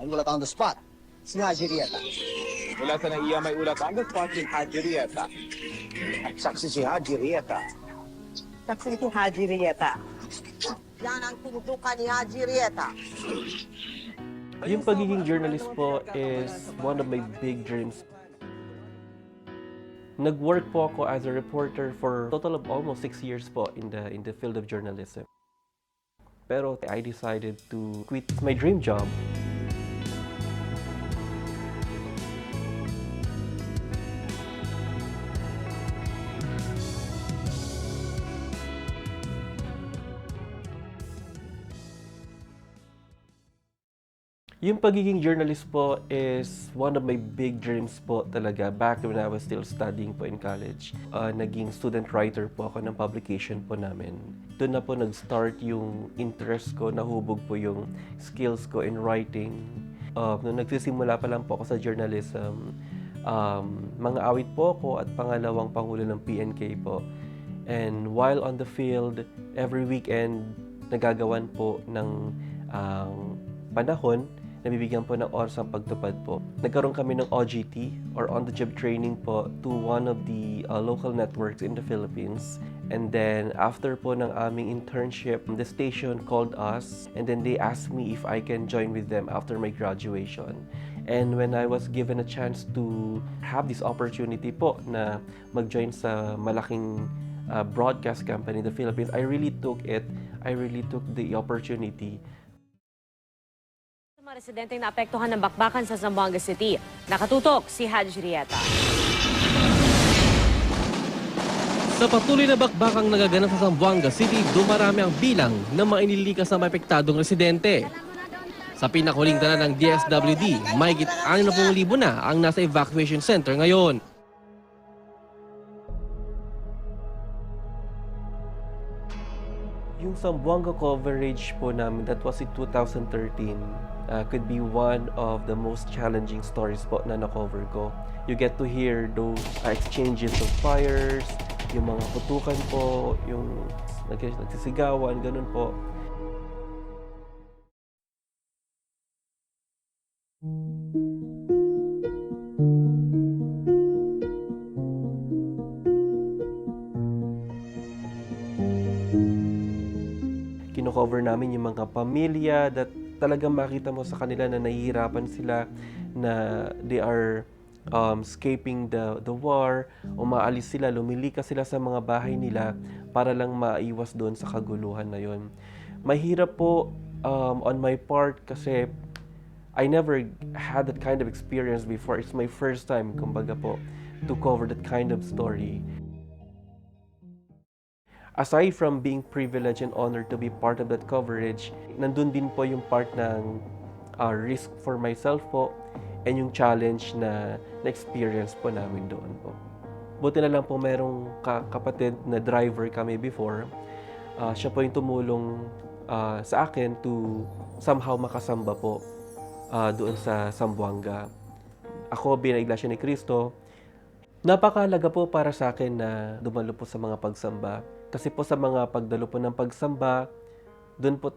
ulat on the spot. Si Haji Rieta. Ulatan ng iya may ulat on the spot si Haji Rieta. At saksi si Haji Rieta. Saksi si Haji Rieta. Yan ang tinutukan ni Haji Rieta. Yung pagiging journalist po is one of my big dreams. Nag-work po ako as a reporter for a total of almost 6 years po in the field of journalism. Pero I decided to quit my dream job. Yung pagiging journalist po is one of my big dreams po talaga back when I was still studying po in college. Naging student writer po ako ng publication po namin. Doon na po nag-start yung interest ko, nahubog po yung skills ko in writing. Nung nagsisimula pa lang po ako sa journalism, mga awit po ako at pangalawang pangulo ng PNK po. And while on the field, every weekend, nagagawan po ng panahon, nabibigyan po ng oras ang pagtupad po. Nagkaroon kami ng OJT or on-the-job training po to one of the local networks in the Philippines. And then after po ng aming internship, the station called us and then they asked me if I can join with them after my graduation. And when I was given a chance to have this opportunity po na mag-join sa malaking broadcast company in the Philippines, I really took it. I really took the opportunity. Mga residente na apektuhan ng bakbakan sa Zamboanga City. Nakatutok si Haji Rieta. Sa patuloy na bakbakang nagaganap sa Zamboanga City, dumarami ang bilang ng mga inilikas na mapektadong residente. Sa pinakuling tala ng DSWD, mahigit 60,000 na ang nasa evacuation center ngayon. Yung Zamboanga coverage po namin, that was in 2013, could be one of the most challenging stories po na na-cover ko. You get to hear those exchanges of fires, yung mga putukan po, yung nagsisigawan, ganun po. Kino-cover namin yung mga pamilya that talagang makita mo sa kanila na nahihirapan sila, na they are escaping the war, umaalis sila, lumilikas sila sa mga bahay nila para lang maiwas doon sa kaguluhan na yon. Mahirap po on my part kasi I never had that kind of experience before. It's my first time, kumbaga po, to cover that kind of story. Aside from being privileged and honored to be part of that coverage, nandun din po yung part ng risk for myself po and yung challenge na experience po namin doon po. Buti na lang po merong kapatid na driver kami before. Siya po yung tumulong sa akin to somehow makasamba po doon sa Zamboanga. Ako bilang Iglesia ni Cristo, napakahalaga po para sa akin na dumalo po sa mga pagsamba. Kasi po sa mga pagdalo po ng pagsamba, doon po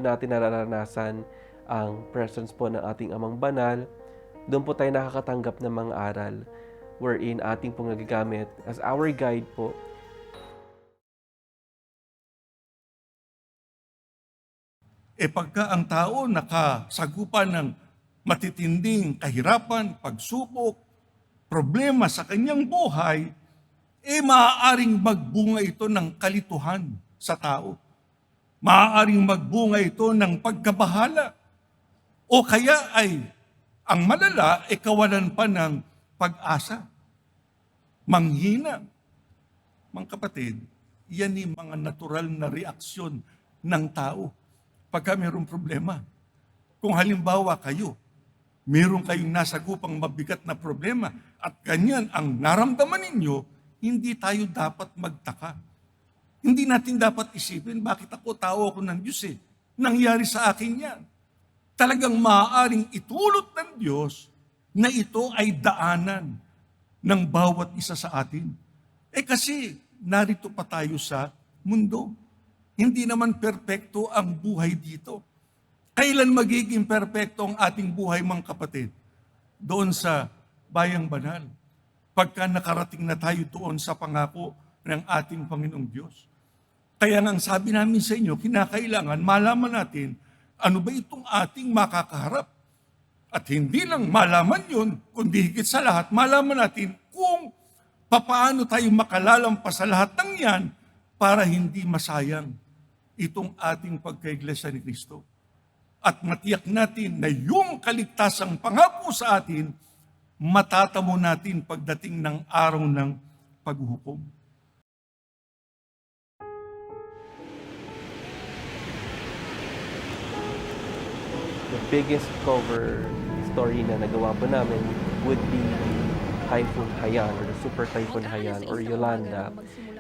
natin nararanasan ang presence po ng ating Amang Banal. Doon po tayo nakakatanggap ng mga aral wherein ating pong nagagamit as our guide po. Pagka ang tao nakasagupan ng matitinding kahirapan, pagsubok, problema sa kanyang buhay, maaaring magbunga ito ng kalituhan sa tao. Maaaring magbunga ito ng pagkabahala. O kaya ay ang malala kawalan pa ng pag-asa. Manghina. Mga kapatid, yan yung mga natural na reaksyon ng tao pagka mayroong problema. Kung halimbawa kayo, meron kayong nasagupang mabigat na problema at ganyan ang naramdaman ninyo, hindi tayo dapat magtaka. Hindi natin dapat isipin, bakit ako, tao ako ng Diyos Nangyari sa akin yan. Talagang maaaring itulot ng Diyos na ito ay daanan ng bawat isa sa atin. Kasi narito pa tayo sa mundo. Hindi naman perpekto ang buhay dito. Kailan magiging perpekto ang ating buhay, mga kapatid? Doon sa bayang banal. Pagka nakarating na tayo doon sa pangako ng ating Panginoong Diyos. Kaya nga ang sabi namin sa inyo, kinakailangan malaman natin ano ba itong ating makakaharap. At hindi lang malaman yun, kundi higit sa lahat, malaman natin kung papaano tayo makalalampas sa lahat ng yan para hindi masayang itong ating pagkaiglesia ni Kristo. At matiyak natin na yung kaligtasang pangako sa atin, matatamo natin pagdating ng araw ng paghuhukom. The biggest cover story na nagawa po namin would be Typhoon Haiyan or the Super Typhoon Haiyan or Yolanda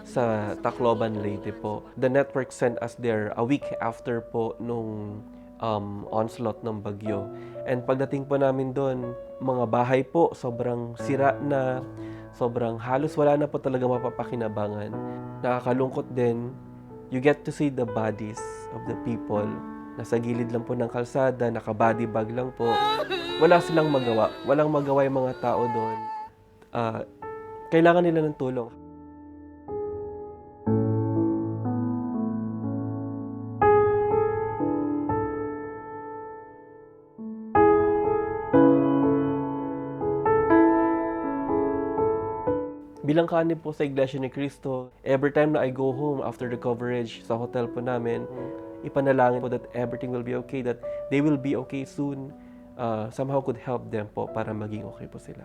sa Tacloban, Leyte po. The network sent us there a week after po nung onslaught ng bagyo. And pagdating po namin doon, mga bahay po sobrang sira na, sobrang halos wala na po talaga mapapakinabangan. Nakakalungkot din, you get to see the bodies of the people. Nasa gilid lang po ng kalsada, naka-body bag lang po. Wala silang magawa. Walang magawa yung mga tao doon. Kailangan nila ng tulong. Bilang kaanib po sa Iglesia ni Cristo, every time na I go home after the coverage sa hotel po namin, ipanalangin po that everything will be okay, that they will be okay soon. Somehow could help them po para maging okay po sila.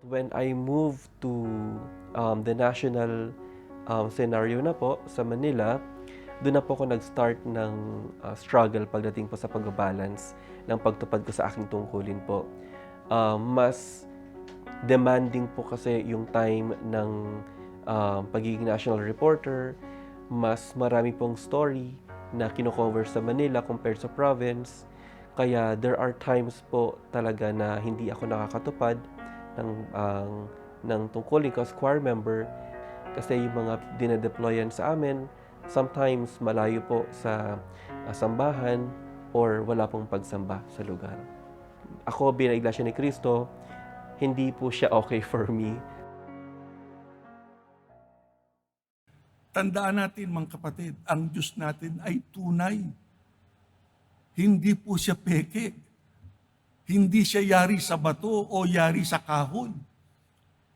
When I moved to the national scenario na po sa Manila, doon na po ako nag-start ng struggle pagdating po sa pag-balance ng pagtupad ko sa aking tungkulin po. Mas demanding po kasi yung time ng pagiging national reporter, mas marami pong story na kino-cover sa Manila compared sa province. Kaya there are times po talaga na hindi ako nakakatupad ng tungkulin ko as choir member kasi yung mga dinedeployan sa amin, sometimes malayo po sa sambahan or wala pong pagsamba sa lugar. Ako bilang Iglesia ni Cristo, hindi po siya okay for me. Tandaan natin, mga kapatid, ang Diyos natin ay tunay. Hindi po siya peke. Hindi siya yari sa bato o yari sa kahon.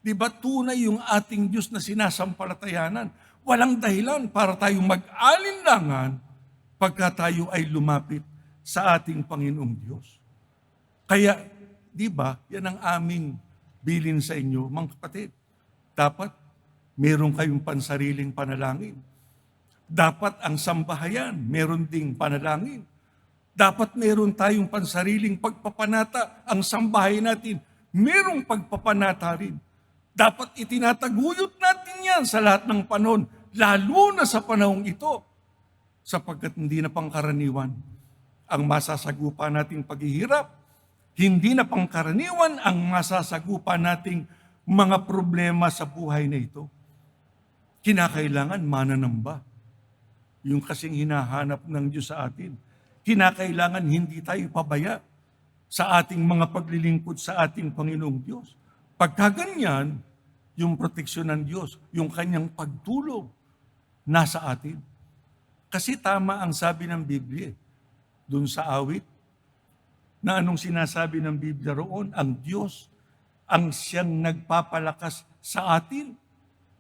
Di ba tunay yung ating Diyos na sinasampalatayanan? Walang dahilan para tayong mag-alinlangan pagka tayo ay lumapit sa ating Panginoong Diyos. Kaya, di ba, yan ang aming bilin sa inyo, mga kapatid. Dapat meron kayong pansariling panalangin. Dapat ang sambahayan, meron ding panalangin. Dapat meron tayong pansariling pagpapanata. Ang sambahay natin, merong pagpapanata rin. Dapat itinataguyod natin yan sa lahat ng panahon, lalo na sa panahong ito, sapagkat hindi na pangkaraniwan ang masasagupa nating paghihirap. Hindi na pangkaraniwan ang masasagupa nating mga problema sa buhay na ito. Kinakailangan mananamba. Yung kasing hinahanap ng Diyos sa atin. Kinakailangan hindi tayo pabaya sa ating mga paglilingkod sa ating Panginoong Diyos. Pagkaganyan, yung proteksyon ng Diyos, yung kanyang pagtulong, nasa atin. Kasi tama ang sabi ng Biblia, dun sa awit, na anong sinasabi ng Biblia roon, ang Diyos ang siyang nagpapalakas sa atin.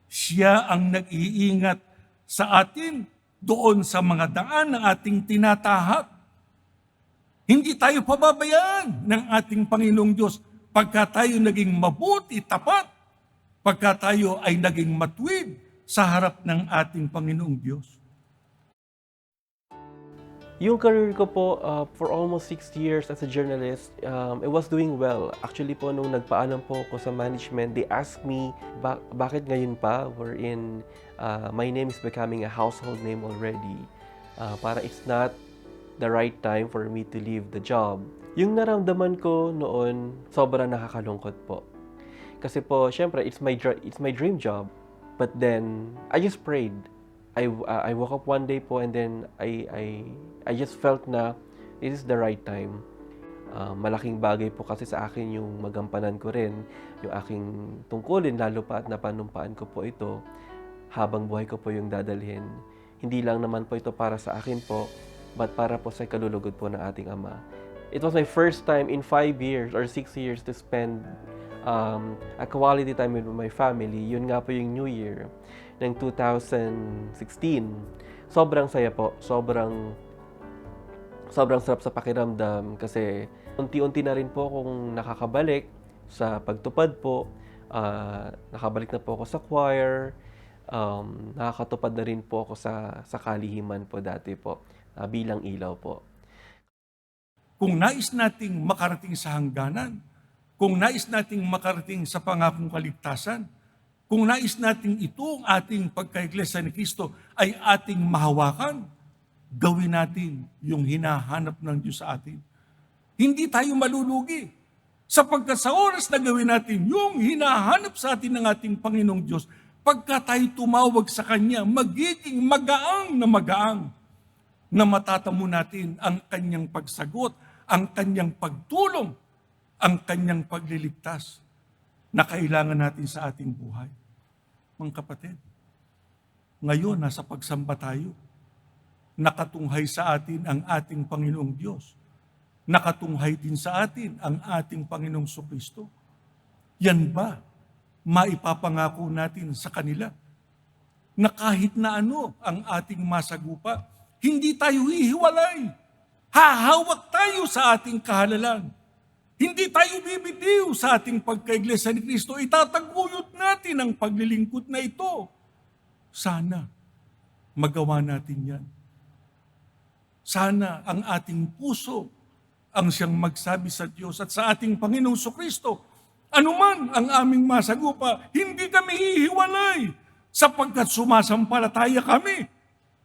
Siya ang nag-iingat sa atin doon sa mga daan ng ating tinatahak. Hindi tayo pababayaan ng ating Panginoong Diyos pagka tayo naging mabuti, tapat, pagka tayo ay naging matuwid sa harap ng ating Panginoong Diyos. Yung career ko po, for almost 6 years as a journalist, I was doing well. Actually po, nung nagpaalam po ako sa management, they asked me, bakit ngayon pa? Wherein my name is becoming a household name already. Para it's not the right time for me to leave the job. Yung naramdaman ko noon, sobrang nakakalungkot po. Kasi po, syempre, it's my dream job. But then, I just prayed I woke up one day po and then I just felt na it is the right time. Malaking bagay po kasi sa akin yung magampanan ko rin, yung aking tungkulin, lalo pa at napanumpaan ko po ito habang buhay ko po yung dadalhin. Hindi lang naman po ito para sa akin po, but para po sa kalulugod po ng ating Ama. It was my first time in 5 years or 6 years to spend a quality time with my family. Yun nga po yung New Year ng 2016. Sobrang saya po, sobrang sarap sa pakiramdam kasi unti-unti na rin po akong nakakabalik sa pagtupad po. Nakabalik na po ako sa choir. Nakakatupad na rin po ako sa kalihiman po dati po bilang ilaw po. Kung nais nating makarating sa hangganan, kung nais nating makarating sa pangakong kaligtasan, kung nais nating ito ang ating pagkaiglesia ni Kristo ay ating mahawakan, gawin natin yung hinahanap ng Diyos sa atin. Hindi tayo malulugi. Sapagkat sa oras na gawin natin yung hinahanap sa atin ng ating Panginoong Diyos, pagka tayo tumawag sa Kanya, magiging magaang na matatamo natin ang Kanyang pagsagot, ang Kanyang pagtulong, ang Kanyang pagliligtas na kailangan natin sa ating buhay. Mga kapatid, ngayon nasa pagsamba tayo. Nakatunghay sa atin ang ating Panginoong Diyos. Nakatunghay din sa atin ang ating Panginoong Kristo. Yan ba maipapangako natin sa kanila? Na kahit na ano ang ating masagupa, hindi tayo hihiwalay. Hahawak tayo sa ating kahalalan. Hindi tayo bibitiw sa ating pagkaiglesia ni Kristo. Itataguyod natin ang paglilingkod na ito. Sana magawa natin yan. Sana ang ating puso ang siyang magsabi sa Diyos at sa ating Panginoong Kristo. Anuman ang aming masagupa, hindi kami hihiwalay sapagkat sumasampalataya kami.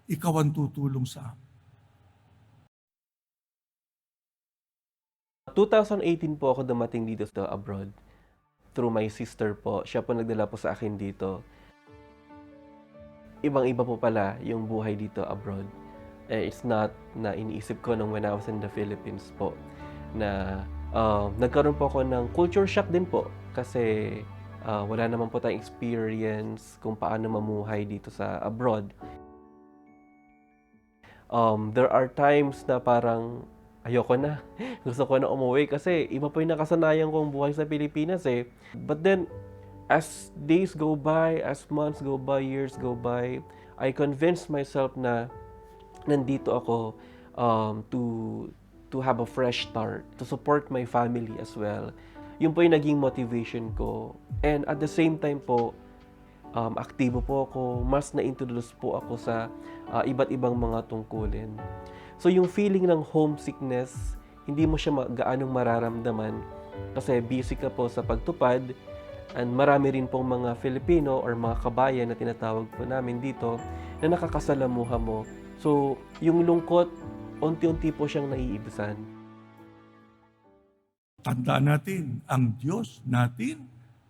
Ikaw ang tutulong sa amin. 2018 po ako dumating dito sa abroad through my sister po. Siya po nagdala po sa akin dito. Ibang-iba po pala yung buhay dito abroad. It's not na iniisip ko nung when I was in the Philippines po na nagkaroon po ako ng culture shock din po kasi wala naman po tayong experience kung paano mamuhay dito sa abroad. There are times na parang ayoko na. Gusto ko na umuwi kasi iba po yung nakasanayan kong buhay sa Pilipinas eh. But then, as days go by, as months go by, years go by, I convinced myself na nandito ako to have a fresh start, to support my family as well. Yun po yung naging motivation ko. And at the same time po, aktibo po ako, mas na-introduce po ako sa iba't ibang mga tungkulin. So yung feeling ng homesickness, hindi mo siya gaanong mararamdaman kasi busy ka po sa pagtupad and marami rin pong mga Filipino or mga kabayan na tinatawag po namin dito na nakakasalamuha mo. So yung lungkot, unti-unti po siyang naiibisan. Tandaan natin, ang Diyos natin,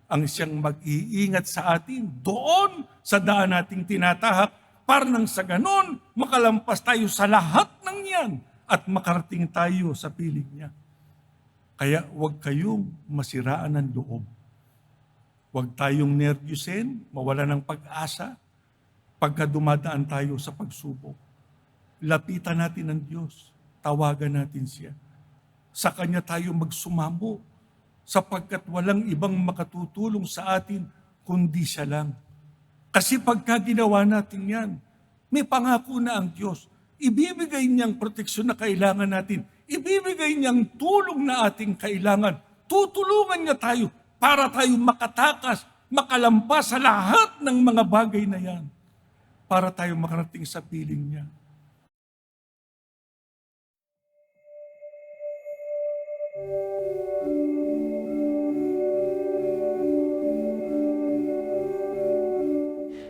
ang siyang mag-iingat sa atin doon sa daan nating tinatahak para nang sa ganon, makalampas tayo sa lahat ng yan at makarating tayo sa piling niya. Kaya huwag kayong masiraan ng loob. Huwag tayong nervyusin, mawala ng pag-asa pagka dumadaan tayo sa pagsubok. Lapitan natin ang Diyos, tawagan natin siya. Sa Kanya tayo magsumamo sapagkat walang ibang makatutulong sa atin kundi siya lang. Kasi pagka ginawa natin yan, may pangako na ang Diyos. Ibibigay niyang proteksyon na kailangan natin. Ibibigay niyang tulong na ating kailangan. Tutulungan niya tayo para tayo makatakas, makalampas sa lahat ng mga bagay na yan. Para tayo makarating sa piling niya.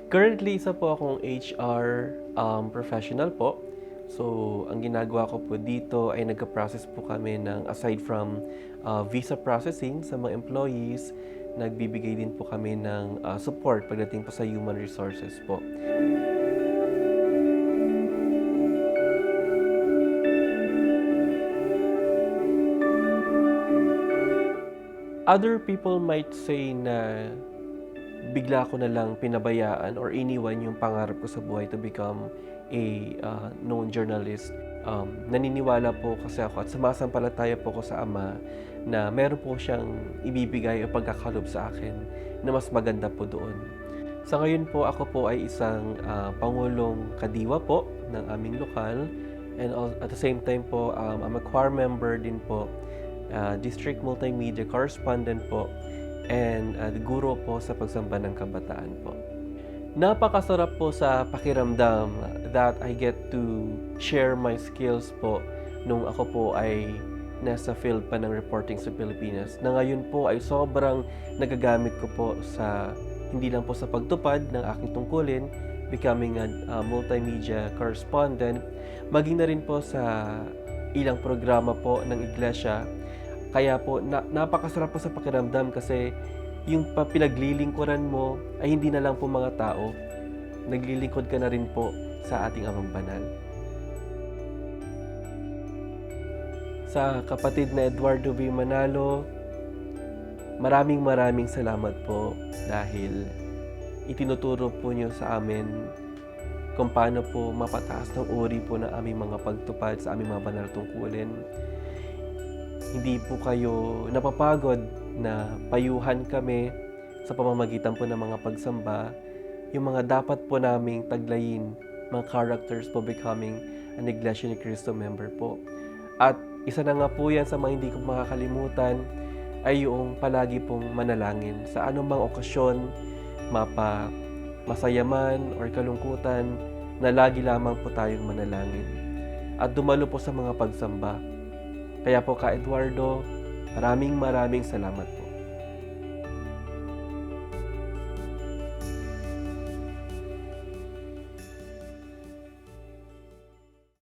Currently, isa po akong HR professional po. So, ang ginagawa ko po dito ay nagka-process po kami ng aside from visa processing sa mga employees, nagbibigay din po kami ng support pagdating po sa human resources po. Other people might say na bigla ko na lang pinabayaan or iniwan yung pangarap ko sa buhay to become a known journalist. Naniniwala po kasi ako at sumasampalataya po ko sa Ama na meron po siyang ibibigay o pagkakalob sa akin na mas maganda po doon. Sa ngayon po, ako po ay isang pangulong kadiwa po ng aming lokal, and at the same time po, I'm a choir member din po, district multimedia correspondent po, and guro po sa pagsamba ng kabataan po. Napakasarap po sa pakiramdam that I get to share my skills po nung ako po ay nasa field pa ng reporting sa Pilipinas. Na ngayon po ay sobrang nagagamit ko po sa hindi lang po sa pagtupad ng aking tungkulin, becoming a multimedia correspondent, maging na rin po sa ilang programa po ng iglesia. Kaya po, napakasarap po sa pakiramdam kasi yung pinaglilingkuran mo ay hindi na lang po mga tao. Naglilingkod ka na rin po sa ating Amang Banal. Sa kapatid na Eduardo V. Manalo, maraming salamat po dahil itinuturo po niyo sa amin kung paano po mapataas ng uri po ng aming mga pagtupad sa aming mga banal tungkulin. Hindi po kayo napapagod na payuhan kami sa pamamagitan po ng mga pagsamba, yung mga dapat po naming taglayin, mga characters po becoming an Iglesia ni Cristo member po. At isa na nga po yan sa mga hindi ko makakalimutan ay yung palagi pong manalangin sa anumang okasyon, masaya man or kalungkutan, na lagi lamang po tayong manalangin at dumalo po sa mga pagsamba. Kaya po Ka Eduardo, maraming salamat po.